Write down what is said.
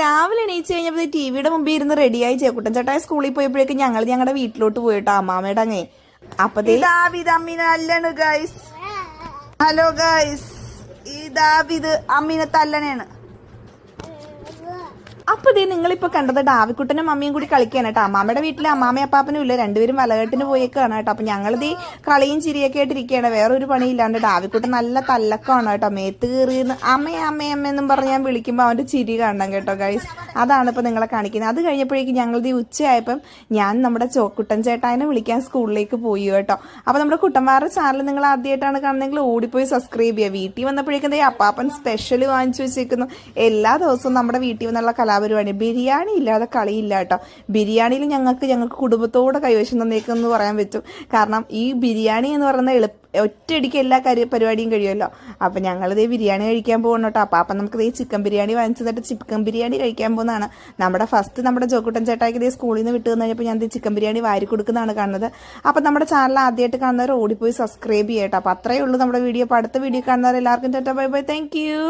രാവിലെ എണീച്ച് കഴിഞ്ഞപ്പോൾ ടിവിയുടെ മുമ്പിൽ ഇരുന്ന് റെഡിയായി ചേക്കുട്ടൻ ചേട്ടായി സ്കൂളിൽ പോയപ്പോഴേക്കും ഞങ്ങളുടെ വീട്ടിലോട്ട് പോയിട്ടോ അമ്മാമ്മയുടെ അങ്ങേ. അപ്പൊ അമ്മീനെ ഗൈസ്. ഹലോ ഗൈസ്, ഈ ദാവിദ് അമ്മീനെ തല്ലനാണ്. അപ്പൊ നിങ്ങളിപ്പോ കണ്ടത് ഡാവിക്കുട്ടനും അമ്മയും കൂടി കളിക്കാണ് കേട്ടോ. അമ്മാമ്മയുടെ വീട്ടിലെ അമ്മാമ്മയും അപ്പാപ്പനും ഇല്ല, രണ്ടുപേരും വലകെട്ടിന് പോയേക്കാണ് കേട്ടോ. അപ്പൊ ഞങ്ങളിത് കളിയും ചിരിയൊക്കെ ആയിട്ടിരിക്കുകയാണ്, വേറൊരു പണിയില്ലാണ്ട്. ഡാവിക്കുട്ടൻ നല്ല തല്ലക്കമാണ് കേട്ടോ, മേത്ത് കയറിയെന്ന് അമ്മയെന്നും പറഞ്ഞ് ഞാൻ വിളിക്കുമ്പോൾ അവന്റെ ചിരി കാണണം കേട്ടോ ഗൈസ്. അതാണ് ഇപ്പൊ നിങ്ങളെ കാണിക്കുന്നത്. അത് കഴിഞ്ഞപ്പോഴേക്കും ഞങ്ങളിത് ഉച്ചയായപ്പം ഞാൻ നമ്മുടെ കുട്ടൻ ചേട്ടായിനെ വിളിക്കാൻ സ്കൂളിലേക്ക് പോയി കേട്ടോ. അപ്പൊ നമ്മുടെ കുട്ടന്മാരുടെ ചാനൽ നിങ്ങൾ ആദ്യമായിട്ടാണ് കാണുന്നതെങ്കിൽ ഓടിപ്പോയി സബ്സ്ക്രൈബ് ചെയ്യുക. വീട്ടിൽ വന്നപ്പോഴേക്കും അപ്പാപ്പൻ സ്പെഷ്യൽ വാങ്ങിച്ചു വെച്ചേക്കുന്നു. എല്ലാ ദിവസവും നമ്മുടെ വീട്ടിൽ വന്നുള്ള കലാപരിപാടി. ബിരിയാണി ഇല്ലാതെ കളിയില്ല കേട്ടോ. ബിരിയാണിയിൽ ഞങ്ങൾക്ക് കുടുംബത്തോടെ കൈവശം തന്നേക്കെന്ന് പറയാൻ പറ്റും. കാരണം ഈ ബിരിയാണി എന്ന് പറയുന്ന ഒറ്റയടിക്ക് എല്ലാ പരിപാടിയും കഴിയുമല്ലോ. അപ്പം ഞങ്ങളിതേ ബിരിയാണി കഴിക്കാൻ പോകണം കേട്ടോ. അപ്പം നമുക്ക് ചിക്കൻ ബിരിയാണി വാങ്ങിച്ചതായിട്ട് ചിക്കൻ ബിരിയാണി കഴിക്കാൻ പോകുന്നതാണ്. നമ്മുടെ ജോക്കുട്ടൻ ചേട്ടായിക്ക് സ്കൂളിൽ നിന്ന് വിട്ടു കഴിഞ്ഞപ്പോൾ ഞാൻ ചിക്കൻ ബിരിയാണി വാരി കൊടുക്കുന്നതാണ് കാണുന്നത്. അപ്പം നമ്മുടെ ചാനൽ ആദ്യമായിട്ട് കാണുന്നവർ ഓടിപ്പോയി സബ്സ്ക്രൈബ് ചെയ്യട്ടോ. അപ്പം അത്രയേ ഉള്ളൂ നമ്മുടെ വീഡിയോ. അപ്പോൾ അടുത്ത വീഡിയോ കാണുന്നവർ എല്ലാവർക്കും tata bye bye, thank you.